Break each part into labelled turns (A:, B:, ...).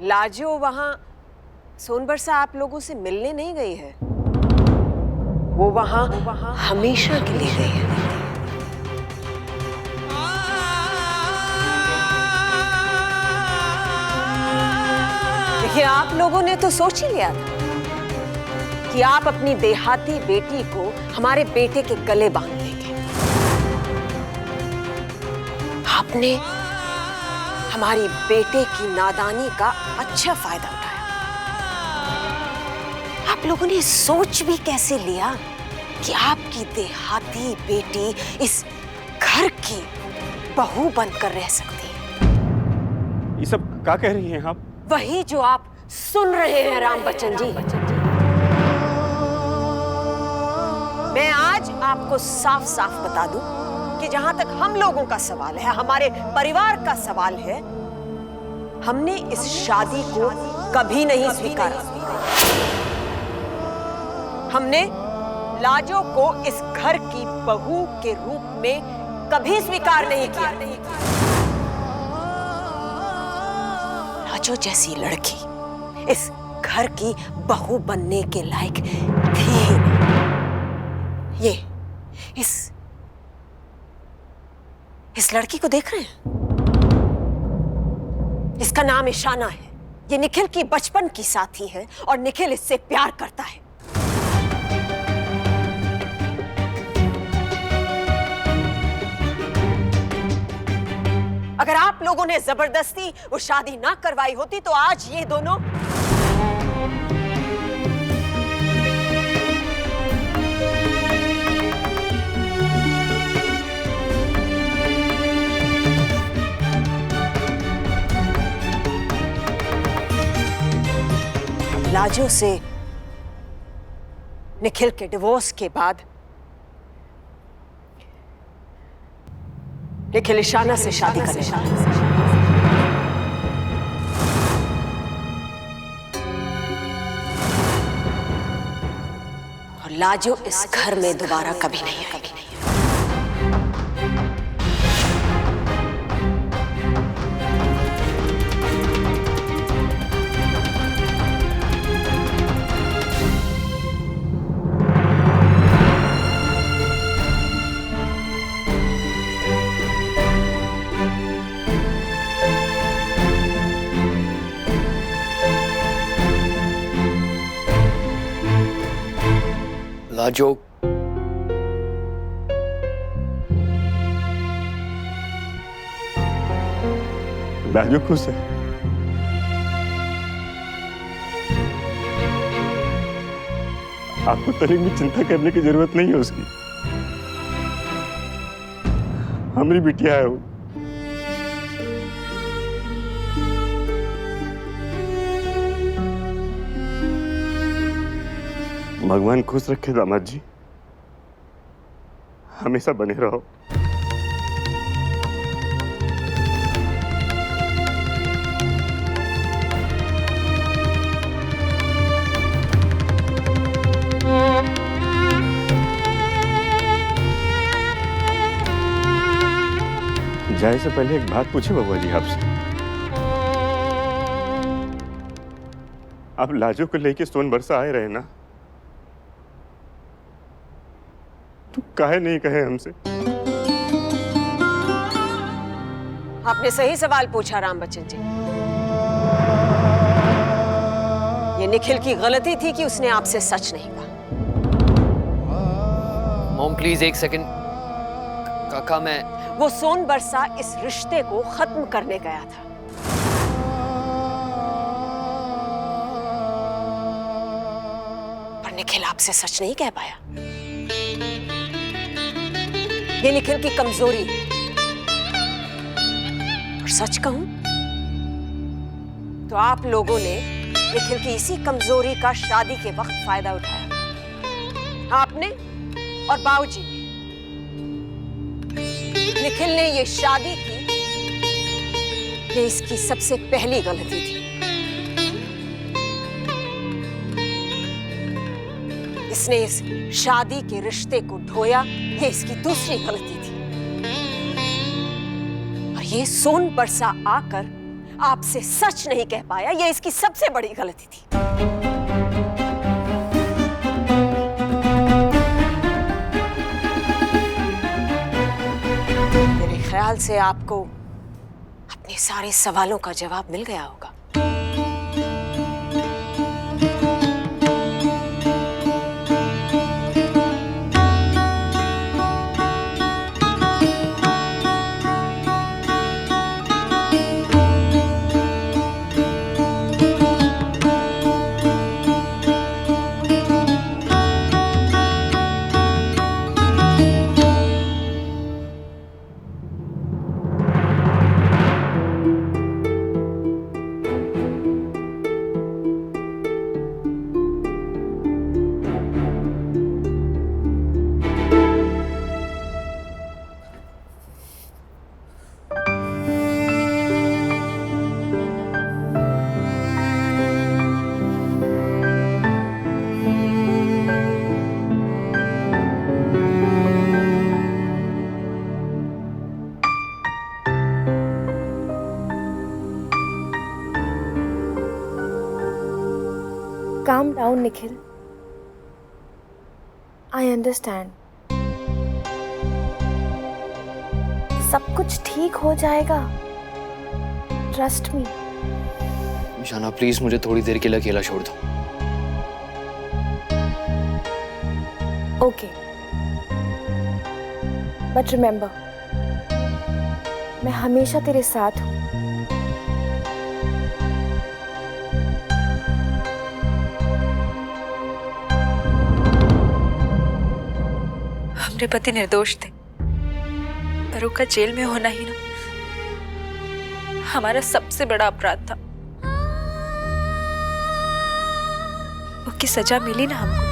A: लाजो वहां सोनबरसा आप लोगों से मिलने नहीं गई है। वो वहां हमेशा के लिए गई है। देखिए, आप लोगों ने तो सोच ही लिया था कि आप अपनी देहाती बेटी को हमारे बेटे के गले बांध देंगे। आपने हमारी बेटे की नादानी का अच्छा फायदा उठाया। आप लोगों ने सोच भी कैसे लिया कि आपकी देहाती बेटी इस घर की बहू बनकर रह सकती है?
B: ये सब क्या कह रही हैं आप?
A: वही जो आप सुन रहे हैं राम बच्चन जी। मैं आज आपको साफ साफ बता दूं कि जहां तक हम लोगों का सवाल है, हमारे परिवार का सवाल है, हमने इस शादी को कभी नहीं स्वीकारा। हमने लाजो को इस घर की बहू के रूप में कभी स्वीकार नहीं किया। लाजो जैसी लड़की इस घर की बहू बनने के लायक थी। ये इस लड़की को देख रहे हैं? इसका नाम ईशाना है। ये निखिल की बचपन की साथी है और निखिल इससे प्यार करता है। अगर आप लोगों ने जबरदस्ती वो शादी ना करवाई होती तो आज ये दोनों लाजो से निखिल के डिवोर्स के बाद निखिल ईशाना से शादी करेगा। और लाजो इस घर में दोबारा कभी नहीं आएगी।
C: लाजो,
B: लाजो खुश है। आपको तनिक भी चिंता करने की जरूरत नहीं है उसकी। हमारी बिटिया है वो। भगवान खुश रखे दामाद जी, हमेशा बने रहो। जाए से पहले एक बात पूछे बबुआ जी आपसे। आप लाजो को लेके सोनबरसा आए रहे ना, तो काहे नहीं कहे हमसे?
A: आपने सही सवाल पूछा राम बच्चन जी। ये निखिल की गलती थी कि उसने आपसे सच नहीं कहा।
C: मॉम प्लीज एक सेकंड। काका, मैं
A: वो सोनबरसा इस रिश्ते को खत्म करने गया था। पर निखिल आपसे सच नहीं कह पाया। ये निखिल की कमजोरी है। और सच कहूं तो आप लोगों ने निखिल की इसी कमजोरी का शादी के वक्त फायदा उठाया। आपने और बाबूजी ने। निखिल ने ये शादी की, ये इसकी सबसे पहली गलती थी। इसने इस शादी के रिश्ते को ढोया, ये इसकी दूसरी गलती थी। और ये सोनबरसा आकर आपसे सच नहीं कह पाया, ये इसकी सबसे बड़ी गलती थी। मेरे ख्याल से आपको अपने सारे सवालों का जवाब मिल गया होगा।
D: Calm down, Nikhil. I understand. सब कुछ ठीक हो जाएगा. Trust me.
C: ईशाना प्लीज मुझे थोड़ी देर के लिए अकेला छोड़ दो।
D: Okay. But remember, मैं हमेशा तेरे साथ हूँ.
E: मेरे पति निर्दोष थे, पर उनका जेल में होना ही ना हमारा सबसे बड़ा अपराध था। उसकी सजा मिली ना हमको।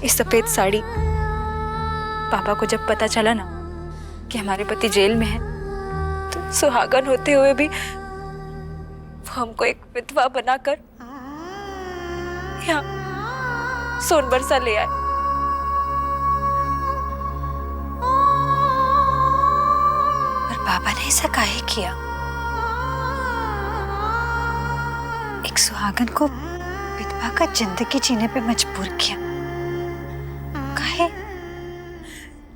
E: इस सफेद साड़ी पापा को जब पता चला ना कि हमारे पति जेल में है, तो सुहागन होते हुए भी वो हमको एक विधवा बनाकर यहाँ सोनबरसा ले आए।
F: पापा ने ऐसा काहे किया? एक सुहागन को विधवा का जिंदगी जीने पे मजबूर किया। काहे?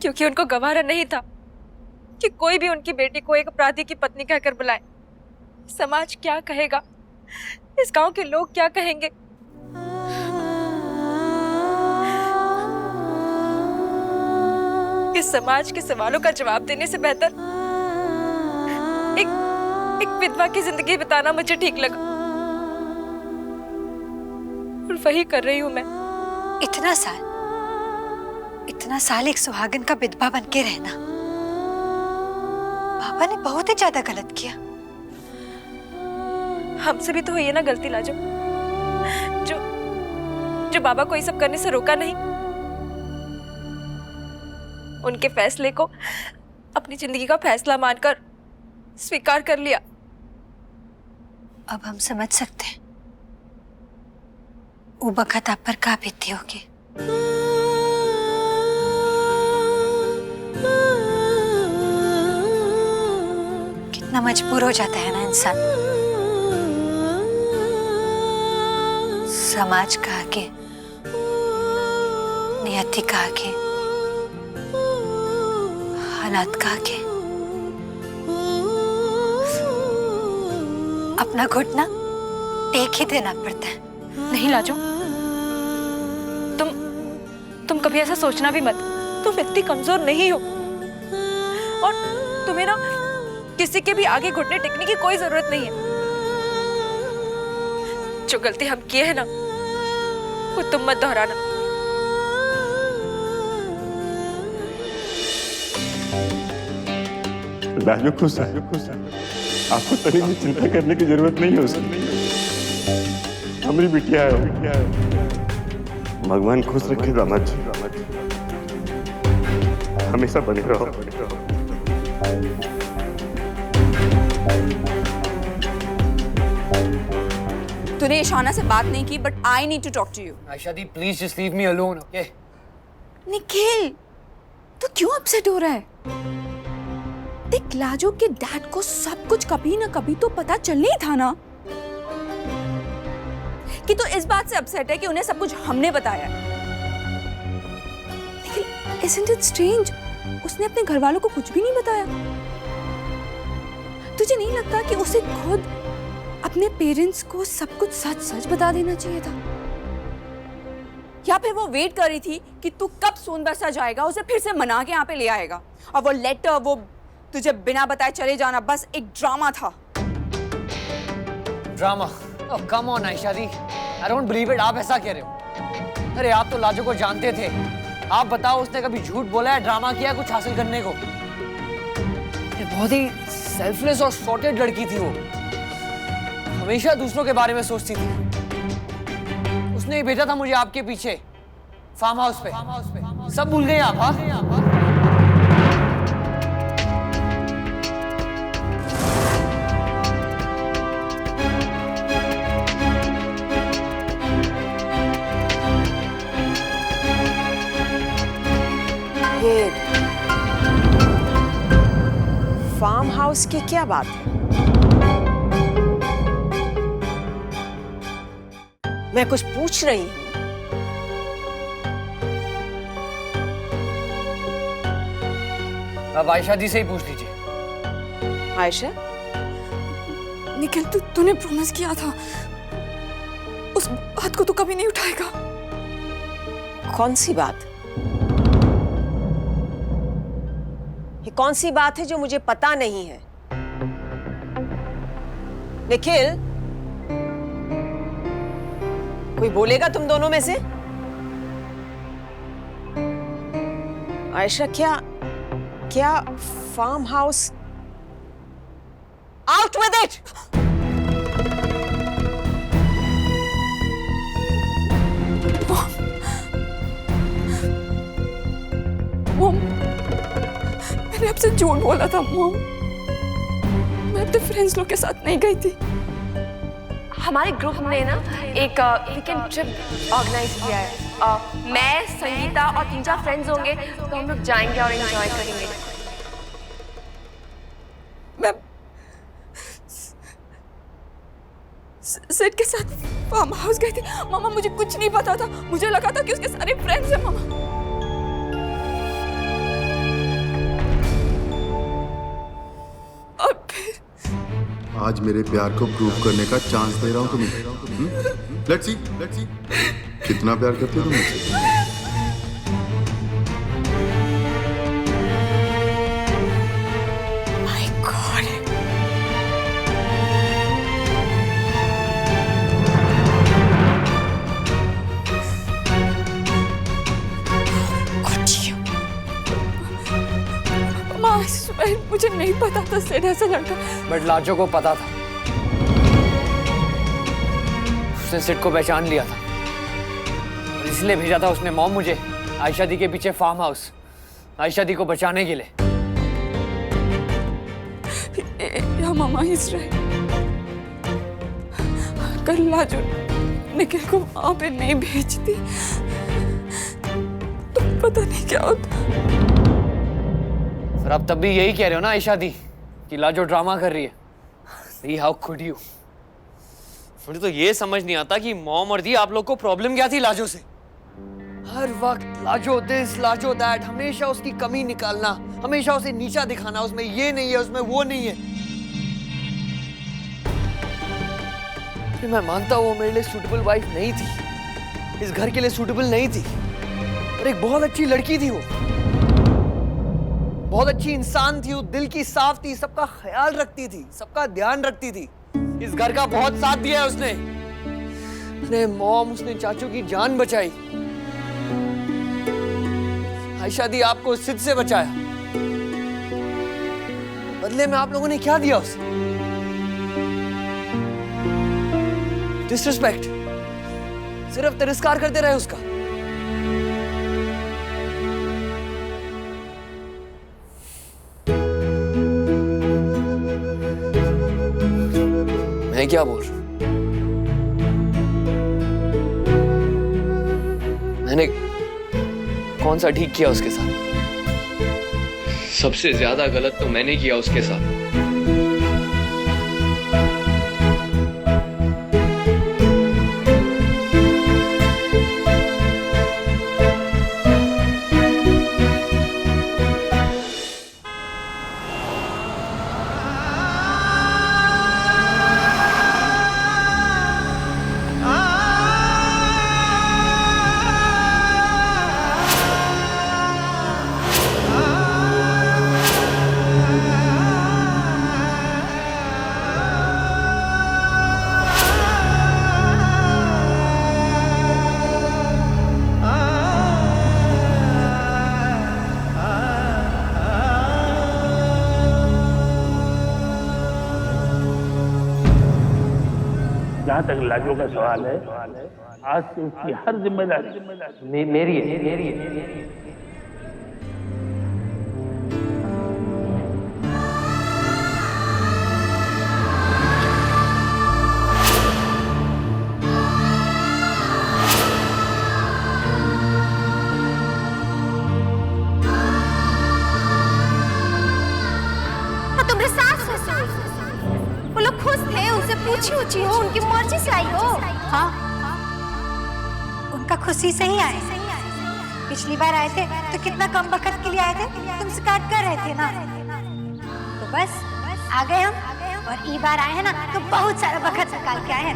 E: क्योंकि उनको गवारा नहीं था कि कोई भी उनकी बेटी को एक अपराधी की पत्नी कहकर बुलाए। समाज क्या कहेगा? इस गांव के लोग क्या कहेंगे? इस समाज के सवालों का जवाब देने से बेहतर एक विधवा की जिंदगी बिताना मुझे ठीक लगा, और वही कर रही हूं मैं।
F: इतना साल एक सुहागन का विधवा बन के रहना, पापा ने बहुत ही ज्यादा गलत किया।
E: हमसे भी तो हुई है ना गलती लाजो, जो बाबा को ये सब करने से रोका नहीं। उनके फैसले को अपनी जिंदगी का फैसला मानकर स्वीकार कर लिया।
F: अब हम समझ सकते हैं वो बखत आप पर क्या बीती होगी। कितना मजबूर हो जाता है ना इंसान, समाज का आगे, नियति का आगे, हालात का आगे अपना घुटना टेक ही देना पड़ता है।
E: नहीं लाजो, तुम कभी ऐसा सोचना भी मत। तुम इतनी कमजोर नहीं हो, और तुम्हें ना किसी के भी आगे घुटने टेकने की कोई जरूरत नहीं है। जो गलती हम किए हैं ना, वो तुम मत दोहराना।
B: लाजो खुश है, आपको तनिक भी चिंता करने की जरूरत नहीं है उसकी। हमारी बिटिया है, भगवान खुश रखे दामाद जी, हमेशा बने रहो।
G: तूने ईशाना से बात नहीं की, but I need to talk to you.
C: Ayesha दी please just leave me alone, okay?
G: Nikhil, तू क्यों अपसेट हो रहा है? देख लाजो के डैड को सब कुछ कभी ना कभी तो पता चलना ही था ना कि तो इस बात से अपसेट है कि उन्हें सब कुछ हमने बताया। लेकिन isn't it strange? उसने अपने घर वालों को कुछ भी नहीं बताया। तुझे नहीं लगता कि उसे खुद अपने पेरेंट्स को सब कुछ सच सच बता देना चाहिए था? या फिर वो वेट कर रही थी कि तू कब सोनबरसा जाएगा, उसे फिर से मना के यहाँ पे ले आएगा, और वो लेटर वो तुझे बिना बताए चले जाना बस एक ड्रामा था।
C: Drama? Oh come on Ayesha the, I don't believe it. आप ऐसा कह रहे हो? अरे आप तो लाजो को जानते थे। आप बताओ उसने कभी झूठ बोला है, ड्रामा किया कुछ हासिल करने को? ये बहुत ही सेल्फलेस और सॉर्टेड लड़की थी वो, हमेशा दूसरों के बारे में सोचती थी। उसने ही भेजा था मुझे आपके पीछे फार्म हाउस पे। सब भूल गए आप? हाँ
A: ये फार्म हाउस की क्या बात है? मैं कुछ पूछ रही हूँ।
C: अब आयशा दी से ही पूछ लीजिए।
A: आयशा,
G: निखिल तूने प्रॉमिस किया था, उस बात को तू कभी नहीं उठाएगा।
A: कौन सी बात? ये कौन सी बात है जो मुझे पता नहीं है? निखिल, कोई बोलेगा तुम दोनों में से? आयशा, क्या farm house? Out with it!
G: Mom, मैंने आपसे झूठ बोला था मॉम। मैं अपने फ्रेंड्स लोग के साथ नहीं गई थी।
H: हमारे ग्रुप ने ना एक वीकेंड ट्रिप ऑर्गेनाइज किया है। मैं, संगीता और 3-4 फ्रेंड्स होंगे, तो हम लोग जाएंगे और एंजॉय करेंगे।
G: मैं सिड के साथ फार्म हाउस गई थी। मामा मुझे कुछ नहीं पता था, मुझे लगा था कि उसके सारे फ्रेंड्स हैं मामा। और फिर
I: आज मेरे प्यार को प्रूव करने का चांस दे रहा हूं तुम्हें। लेट्स सी कितना प्यार करती हो तुम मुझसे।
G: माय गॉड, मुझे नहीं पता था सिड ऐसा लड़का।
C: बट लाजो को पता था। उसने सिड को पहचान लिया था और इसलिए भेजा था उसने मॉम मुझे आयशा दी के पीछे फार्म हाउस, आयशा दी को बचाने के लिए।
G: या मामा इज राइट। अगर लाजो निखिल को वहां पे नहीं भेजती तो पता नहीं क्या होता।
C: फिर आप तब भी यही कह रहे हो ना आयशा दी कि लाजो ड्रामा कर रही है? दी, हाउ कुड यू? मुझे तो ये समझ नहीं आता कि मॉम और दी आप लोग को प्रॉब्लम क्या थी लाजो से। हर वक्त लाजो दिस लाजो दैट, हमेशा उसकी कमी निकालना, हमेशा उसे नीचा दिखाना, उसमें ये नहीं है, उसमें वो नहीं है। मैं मानता हूँ वो मेरे लिए सूटेबल वाइफ नहीं थी, इस घर के लिए सूटेबल नहीं थी, पर एक बहुत अच्छी लड़की थी वो, बहुत अच्छी इंसान थी, वो दिल की साफ थी, सबका ख्याल रखती थी, सबका ध्यान रखती थी। इस घर का बहुत साथ दिया है उसने। अरे मॉम, उसने चाचू की जान बचाई। आयशा दी आपको सिद से बचाया, बदले में आप लोगों ने क्या दिया उसे? डिसरिस्पेक्ट, सिर्फ तिरस्कार करते रहे उसका। मैं क्या बोल रहा हूं? मैंने कौन सा ठीक किया उसके साथ?
J: सबसे ज्यादा गलत तो मैंने किया उसके साथ।
K: जहाँ तक लाजो का सवाल है, आज से उसकी हर जिम्मेदारी मेरी है।
F: तुम्हारे सास ससुर वो लोग खुश थे, उनसे पूछी उची हो, उनकी मर्जी से आई हो। हाँ, उनका खुशी से ही आए। पिछली बार आए थे तो कितना कम वक्त के लिए आए थे, तुमसे काट कर रहे थे ना, तो बस आ गए हम। और ई बार आए हैं ना तो बहुत सारा वक्त निकाल के आए हैं।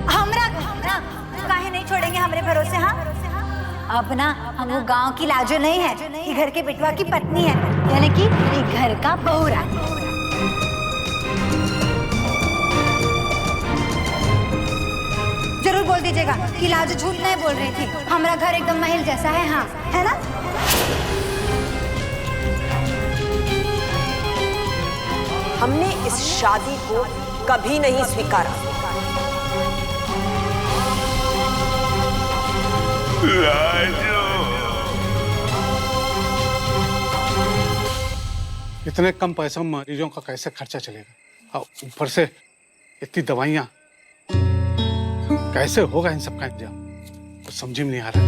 F: हमरा ना काहे नहीं छोड़ेंगे हमरे भरोसे। हाँ, अब ना हम वो गांव की लाजो नहीं है, ये घर के बिटवा की पत्नी है, यानी कि ये घर का बहू रानी। जरूर बोल दीजिएगा कि लाजो झूठ नहीं बोल रही थी, हमारा घर एकदम महल जैसा है। हाँ, है ना?
A: हमने इस शादी को कभी नहीं स्वीकारा।
L: इतने कम पैसों में मरीजों का कैसे खर्चा चलेगा, और ऊपर से इतनी दवाइयाँ, कैसे होगा इन सब का इंतजाम, तो समझ में नहीं आ रहा।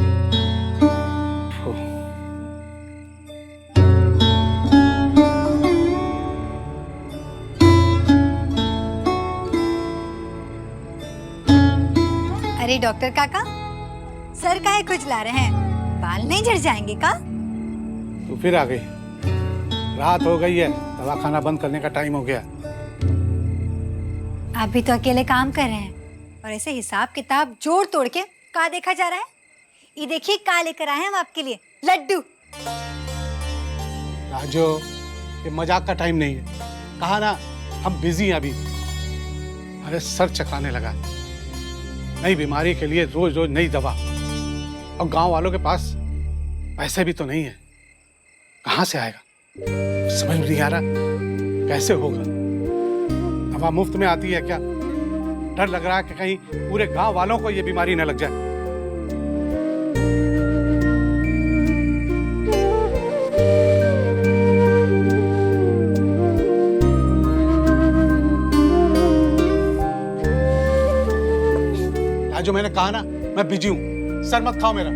F: अरे डॉक्टर काका, सर काहे खुजला रहे हैं? बाल नहीं झड़ जाएंगे का?
L: तो फिर आ गई, रात हो गई है, दवा खाना बंद करने का टाइम हो गया।
F: आप भी तो अकेले काम कर रहे हैं और ऐसे हिसाब किताब जोड़ तोड़ के का देखा जा रहा है? ये देखिए का लेकर आए हैं हम आपके लिए, लड्डू।
L: राजो, ये मजाक का टाइम नहीं है, कहा ना हम बिजी हैं अभी। अरे सर चकराने लगा, नई बीमारी के लिए रोज रोज नई दवा, और गांव वालों के पास पैसे भी तो नहीं है, कहां से आएगा? समझ में नहीं आ रहा कैसे होगा। दवा मुफ्त में आती है क्या? डर लग रहा है कि कहीं पूरे गांव वालों को ये बीमारी न लग जाए। जो मैंने कहा ना, मैं बिजी हूँ, सर मत खाओ मेरा।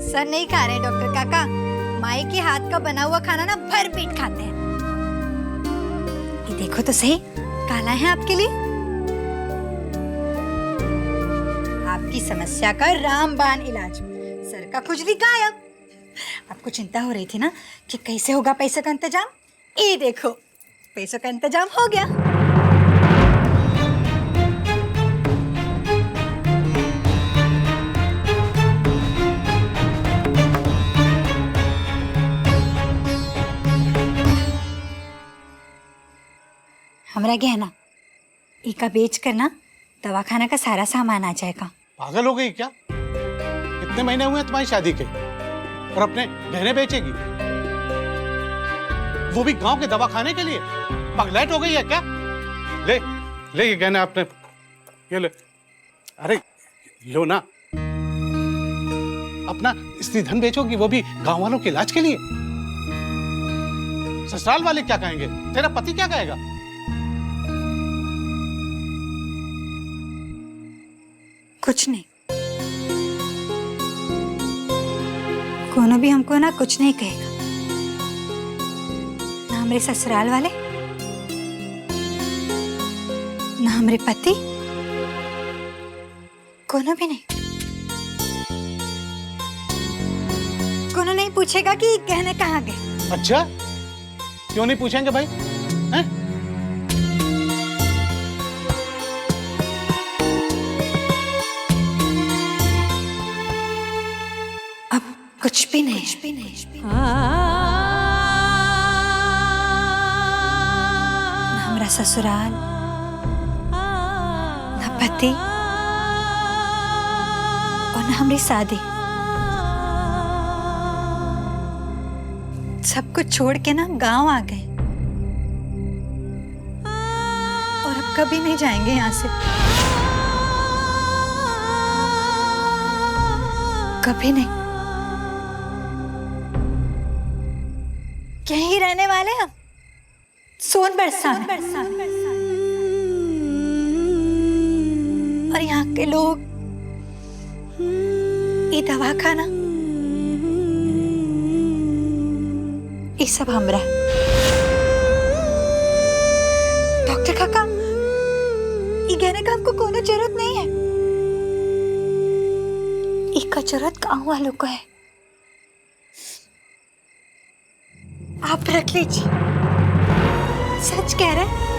F: सर नहीं खा रहे डॉक्टर काका, माई के हाथ का बना हुआ खाना ना भर पेट खाते हैं। ये देखो तो सही, काला है आपके लिए। आपकी समस्या का रामबाण इलाज, सर का खुजली गायब। आपको चिंता हो रही थी ना कि कैसे होगा पैसे का इंतजाम, ये देखो पैसों का इंतजाम हो गया। हमरा गहना इका बेच कर ना दवाखाना का सारा सामान आ जाएगा।
L: पागल हो गई क्या? कितने महीने हुए तुम्हारी शादी के, और अपने गहने बेचेगी, वो भी गांव के दवाखाने के लिए? पगलैट हो गई है क्या? ले ले ये गहना अपने, ये ले। अरे लो ना, अपना स्त्री धन बेचोगी, वो भी गांव वालों के इलाज के लिए। ससुराल वाले क्या कहेंगे, तेरा पति क्या कहेगा?
F: कुछ नहीं, कोनो भी हमको ना कुछ नहीं कहेगा, ना हमारे ससुराल वाले, ना हमारे पति, कोनो भी नहीं। कोनो नहीं पूछेगा कि गहने कहाँ गए।
L: अच्छा, क्यों नहीं पूछेंगे भाई? हैं?
F: अब कुछ भी नहीं। ना हमारा ससुराल, ना पति और ना हमारी शादी। सब कुछ छोड़ के ना गांव आ गए और अब कभी नहीं जाएंगे यहाँ से, कभी नहीं। यहीं रहने वाले हम, सोन बरसात। और यहाँ के लोग, ये दवा खाना, ये सब हमरा। डॉक्टर काका, ये कहने का हमको कोनो जरूरत नहीं है। इसका जरूरत गाँव वालों को है। आप रख लीजिए। सच कह रहे हैं।